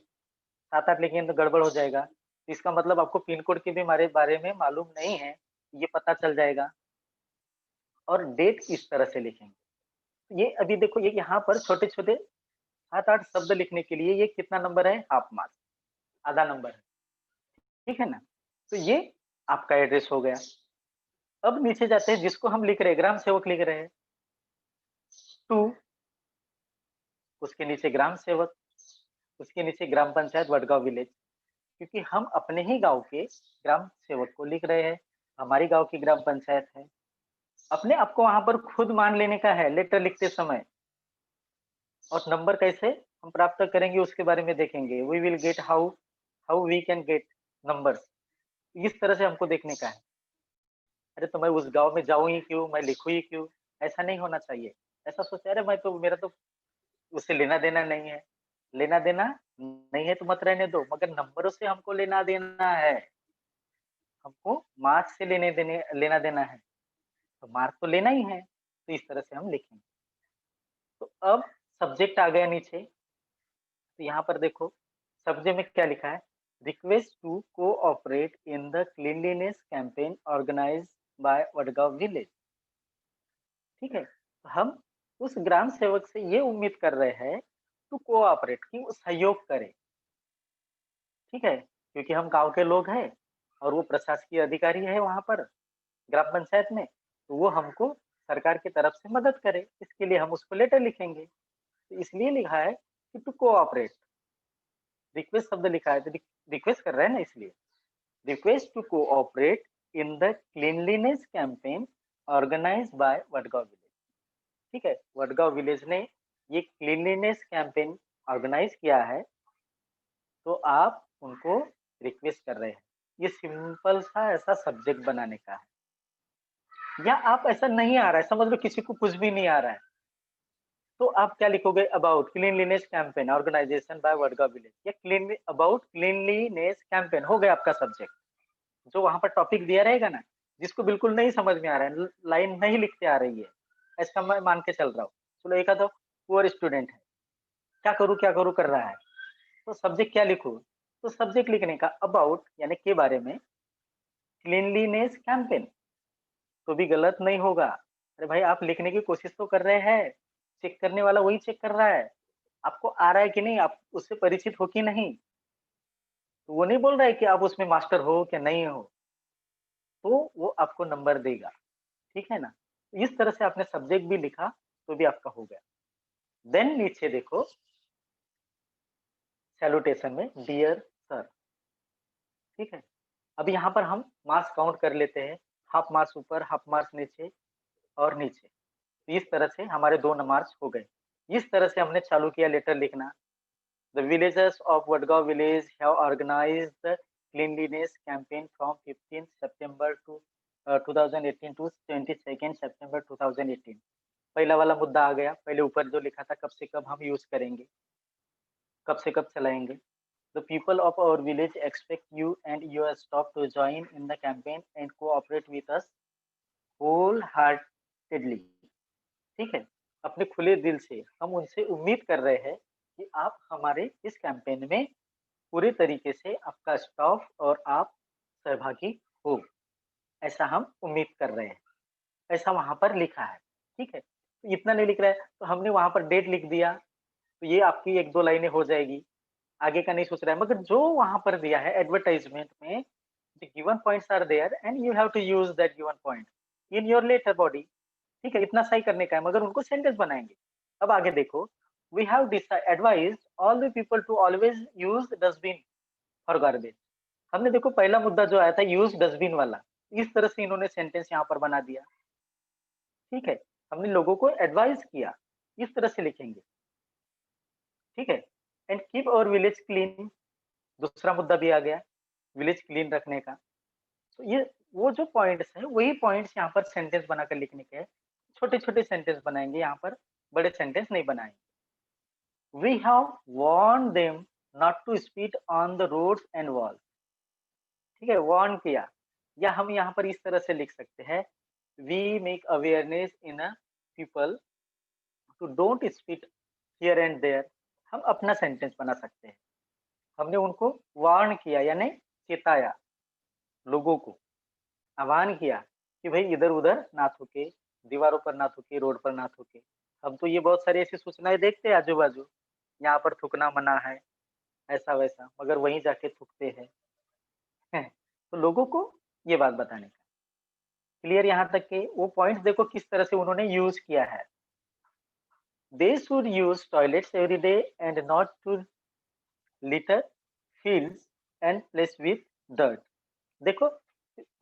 7-8 लिखेंगे तो गड़बड़ हो जाएगा। इसका मतलब आपको पिन कोड के भी हमारे बारे में मालूम नहीं है, ये पता चल जाएगा। और डेट इस तरह से लिखेंगे। ये अभी देखो, ये यहाँ पर छोटे छोटे 7-8 शब्द लिखने के लिए ये कितना नंबर है, हाफ मार्क्स, आधा नंबर है, ठीक है ना। तो ये आपका एड्रेस हो गया। अब नीचे जाते हैं, जिसको हम लिख रहे हैं, ग्राम सेवक लिख रहे हैं, टू, उसके नीचे ग्राम सेवक, उसके नीचे ग्राम पंचायत वडगांव विलेज, क्योंकि हम अपने ही गांव के ग्राम सेवक को लिख रहे हैं, हमारी गांव की ग्राम पंचायत है। अपने आपको वहां पर खुद मान लेने का है लेटर लिखते समय। और नंबर कैसे हम प्राप्त करेंगे उसके बारे में देखेंगे। We will get how how we can get numbers, इस तरह से हमको देखने का है। अरे तो मैं उस गांव में जाऊं ही क्यों, मैं लिखूं ही क्यों, ऐसा नहीं होना चाहिए। ऐसा सोचा, अरे मैं तो, मेरा तो उससे लेना देना नहीं है, लेना देना नहीं है तो मत रहने दो, मगर नंबरों से हमको लेना देना है, हमको मार्क्स से लेना देना है, तो मार्क तो लेना ही है, तो इस तरह से हम लिखेंगे। तो अब सब्जेक्ट आ गया नीचे, तो यहाँ पर देखो सब्जेक्ट में क्या लिखा है, request to cooperate in the cleanliness campaign organized by Vadgaon village, ठीक है। तो हम उस ग्राम सेवक से ये उम्मीद कर रहे हैं टू कोऑपरेट, कि वो सहयोग करे, ठीक है, क्योंकि हम गांव के लोग हैं और वो प्रशासकीय अधिकारी है वहां पर ग्राम पंचायत में, तो वो हमको सरकार की तरफ से मदद करे, इसके लिए हम उसको लेटर लिखेंगे। तो इसलिए लिखा है कि टू कोऑपरेट, रिक्वेस्ट शब्द लिखा है तो रिक्वेस्ट कर रहे हैं ना, इसलिए request to cooperate in the cleanliness campaign organized by Vadgaon village, ठीक है। वडगांव विलेज ने ये क्लीनलीनेस कैंपेन ऑर्गेनाइज किया है, तो आप उनको रिक्वेस्ट कर रहे हैं। ये सिंपल सा ऐसा सब्जेक्ट बनाने का है। या आप ऐसा नहीं आ रहा है, समझ लो किसी को कुछ भी नहीं आ रहा है, तो आप क्या लिखोगे, about cleanliness campaign organization by Vadgaon village, या क्लीन अबाउट क्लीनलीनेस कैंपेन हो गया आपका सब्जेक्ट। जो वहां पर टॉपिक दिया रहेगा ना, जिसको बिल्कुल नहीं समझ में आ रहा है, लाइन नहीं लिखते आ रही है, ऐसा मैं मान के चल रहा हूँ, चलो एक आधा पुअर स्टूडेंट है, क्या करूँ कर रहा है, तो सब्जेक्ट क्या लिखूं, तो सब्जेक्ट लिखने का अबाउट यानी के बारे में, क्लीनलीनेस कैंपेन तो भी गलत नहीं होगा। अरे भाई आप लिखने की कोशिश तो कर रहे हैं, चेक करने वाला वही चेक कर रहा है, आपको आ रहा है कि नहीं, आप उससे परिचित हो कि नहीं, तो वो नहीं बोल रहा है कि आप उसमें मास्टर हो कि नहीं हो, तो वो आपको नंबर देगा, ठीक है ना। इस तरह से आपने सब्जेक्ट भी लिखा तो भी आपका हो गया। देन नीचे देखो सैल्यूटेशन में डियर सर, ठीक है। अब यहाँ पर हम मार्क्स काउंट कर लेते हैं, हाफ मार्क्स ऊपर, हाफ मार्क्स नीचे और नीचे, तो इस तरह से हमारे 2 मार्क्स हो गए। इस तरह से हमने चालू किया लेटर लिखना। The villagers of Vadgaon village have organized the cleanliness campaign from 15 सितंबर टू 2018 टू 22 सितंबर 2018। पहला वाला मुद्दा आ गया, पहले ऊपर जो लिखा था कब से कब हम यूज करेंगे, कब से कब चलाएंगे। The people of our village expect you and your staff to join in the campaign and cooperate with us wholeheartedly, ठीक है। अपने खुले दिल से हम उनसे उम्मीद कर रहे हैं कि आप हमारे इस कैंपेन में पूरे तरीके से, आपका स्टाफ और आप सहभागी हो, ऐसा हम उम्मीद कर रहे हैं, ऐसा वहां पर लिखा है, ठीक है। तो इतना नहीं लिख रहा है, तो हमने वहां पर डेट लिख दिया, तो ये आपकी 1-2 लाइनें हो जाएगी, आगे का नहीं सोच रहा है। मगर जो वहां पर दिया है एडवर्टाइजमेंट में, the given points are there and you have to use that given point in your later body, ठीक है, इतना सही करने का है, मगर उनको सेंटेंस बनाएंगे। अब आगे देखो, we have advised all the people to always use dustbin for garbage। हमने देखो पहला मुद्दा जो आया था यूज डस्टबिन वाला, इस तरह से इन्होंने सेंटेंस यहाँ पर बना दिया, ठीक है, हमने लोगों को एडवाइस किया, इस तरह से लिखेंगे, ठीक है। And keep our village clean, दूसरा मुद्दा भी आ गया, विलेज क्लीन रखने का। तो ये वो जो पॉइंट्स हैं वही पॉइंट्स यहाँ पर सेंटेंस बनाकर लिखने के हैं। छोटे-छोटे सेंटेंस बनाएंगे यहाँ पर, बड़े सेंटेंस नहीं बनाएंगे। We have warned them not to spit on the roads and walls। ठीक है, वार्न किया, या हम यहाँ पर इस तरह से लिख सकते हैं, We make awareness in a people to don't spit here and there। हम अपना सेंटेंस बना सकते हैं। हमने उनको वार्न किया यानी चेताया, लोगों को आह्वान किया कि भाई इधर-उधर ना थूके, दीवारों पर ना थूके, रोड पर ना थूके। हम तो ये बहुत सारी ऐसी सूचनाएँ देखते हैं आजू-बाजू, यहाँ पर थूकना मना है, ऐसा-वैसा, मगर वहीं जाके थूकते हैं। हैं? तो लोगों को ये बात बताने का। क्लियर यहाँ तक के वो पॉइंट्स देखो किस तरह से उन्होंने यूज़ किया है। They should use toilets every day and not to litter fields and place with dirt। देखो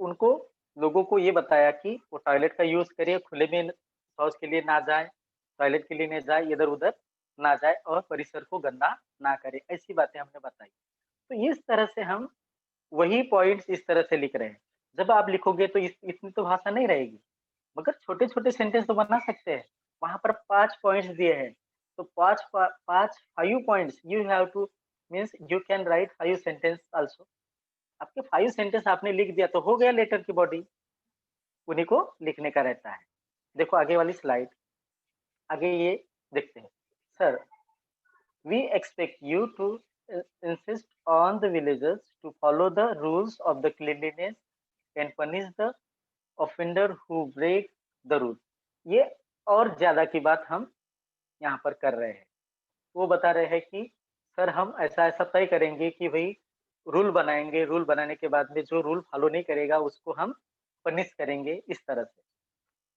उनको लोगों को ये बताया कि वो टॉयलेट का यूज करे, खुले में शौच के लिए ना जाए, टॉयलेट के लिए नहीं जाए, इधर उधर ना जाए और परिसर को गंदा ना करे, ऐसी बातें हमने बताई। तो इस तरह से हम वही पॉइंट्स इस तरह से लिख रहे हैं। जब आप लिखोगे तो इतनी तो भाषा नहीं रहेगी, मगर छोटे छोटे सेंटेंस तो बना सकते हैं। वहां पर 5 पॉइंट्स दिए हैं, तो 5 points you have to, means you can write 5 sentence also. आपके 5 सेंटेंस आपने लिख दिया तो हो गया लेटर की बॉडी, उन्हीं को लिखने का रहता है। देखो आगे वाली स्लाइड, आगे ये देखते हैं। Sir, we expect you to insist on the villagers to follow the rules of the cleanliness and punish the offender who break the rule। ये और ज्यादा की बात हम यहाँ पर कर रहे हैं। वो बता रहे हैं कि सर हम ऐसा ऐसा तय करेंगे कि भाई रूल बनाएंगे, रूल बनाने के बाद में जो रूल फॉलो नहीं करेगा उसको हम पनिश करेंगे, इस तरह से।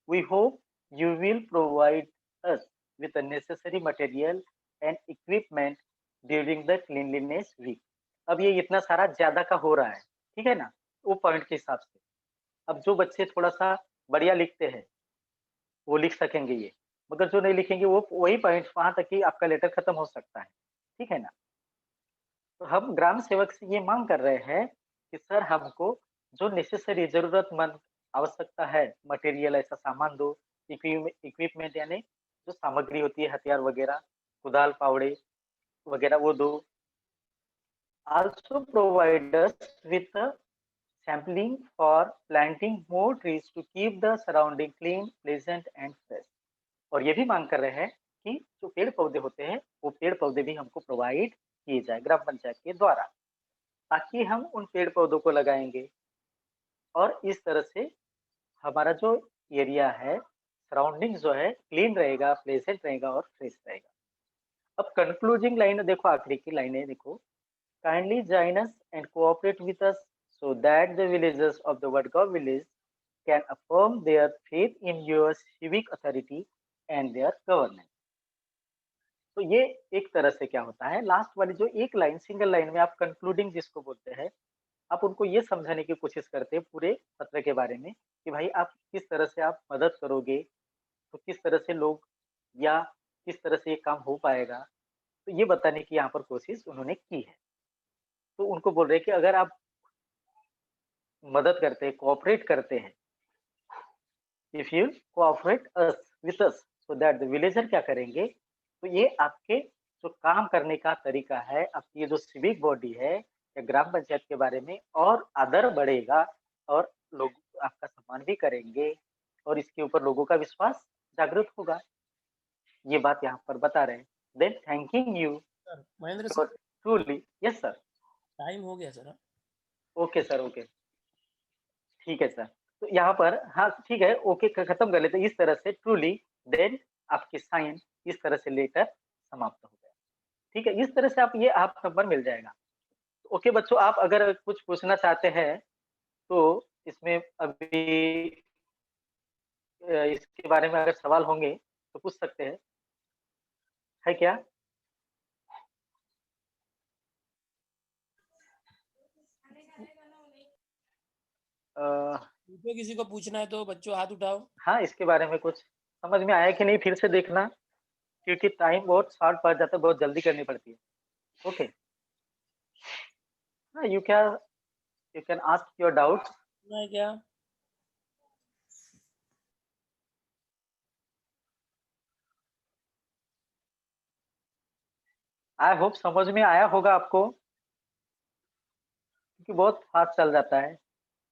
We hope you will provide us with the necessary material and equipment during the cleanliness week. अब ये इतना सारा ज्यादा का हो रहा है, ठीक है ना, वो पॉइंट के हिसाब से। अब जो बच्चे थोड़ा सा बढ़िया लिखते हैं वो लिख सकेंगे ये, मगर जो नहीं लिखेंगे वो वही पॉइंट वहां तक ही आपका लेटर खत्म हो सकता है, ठीक है ना। तो हम ग्राम सेवक से ये मांग कर रहे हैं कि सर हमको जो नेसेसरी जरूरतमंद आवश्यकता है मटेरियल, ऐसा सामान दो, इक्विपमेंट यानी जो सामग्री होती है हथियार वगैरह, कुदाल फावड़े वगैरह वो दो। Also provide us with sampling for planting more trees to keep the surrounding clean, pleasant and fresh. और ये भी मांग कर रहे हैं कि जो पेड़ पौधे होते हैं वो पेड़ पौधे भी हमको प्रोवाइड किए जाए ग्राम पंचायत के द्वारा, ताकि हम उन पेड़ पौधों को लगाएंगे और इस तरह से हमारा जो एरिया है, सराउंडिंग जो है क्लीन रहेगा, प्लेजेंट रहेगा और फ्रेश रहेगा। अब कंक्लूजिंग लाइन देखो, आखिरी की लाइनें देखो। Kindly join us and cooperate with us so that the villagers of the Vadgaon village can affirm their faith in your civic authority and their governance. तो ये एक तरह से क्या होता है, लास्ट वाली जो एक लाइन, सिंगल लाइन में आप कंक्लूडिंग जिसको बोलते हैं, आप उनको ये समझाने की कोशिश करते हैं पूरे पत्र के बारे में कि भाई आप किस तरह से आप मदद करोगे, तो किस तरह से लोग या किस तरह से ये काम हो पाएगा, तो ये बताने की यहाँ पर कोशिश उन्होंने की है। तो उनको बोल रहे हैं कि अगर आप मदद करते हैं, कोऑपरेट करते हैं, if you cooperate us with us so that the villager क्या करेंगे, तो ये आपके जो काम करने का तरीका है, आपकी ये जो सिविक बॉडी है या ग्राम पंचायत के बारे में और आदर बढ़ेगा और लोग आपका सम्मान भी करेंगे और इसके ऊपर लोगों का विश्वास जागृत होगा। ये बात यहाँ पर बता रहे हैं। Then thanking you sir Mahendra for sir, truly, yes sir, time हो गया सर। ओके सर, ओके, ठीक है सर। तो यहाँ पर हाँ ठीक है, ओके खत्म कर लेते हैं इस तरह से। ट्रूली देन आपकी साइन इस तरह से लेटर समाप्त हो गया। ठीक है, इस तरह से आप ये आप नंबर मिल जाएगा। ओके बच्चों, आप अगर कुछ पूछना चाहते हैं तो इसमें अभी इसके बारे में अगर सवाल होंगे तो पूछ सकते हैं, है क्या? अ, पूछो, किसी को पूछना है तो बच्चों हाथ उठाओ। हाँ, इसके बारे में कुछ समझ में आया कि नहीं फिर से देखना, क्योंकि टाइम बहुत शॉर्ट पड़ जाता है, बहुत जल्दी करनी पड़ती है। ओके, हाँ, you can ask your doubts. सुना है क्या? आई होप समझ में आया होगा आपको, क्योंकि बहुत फास्ट चल जाता है।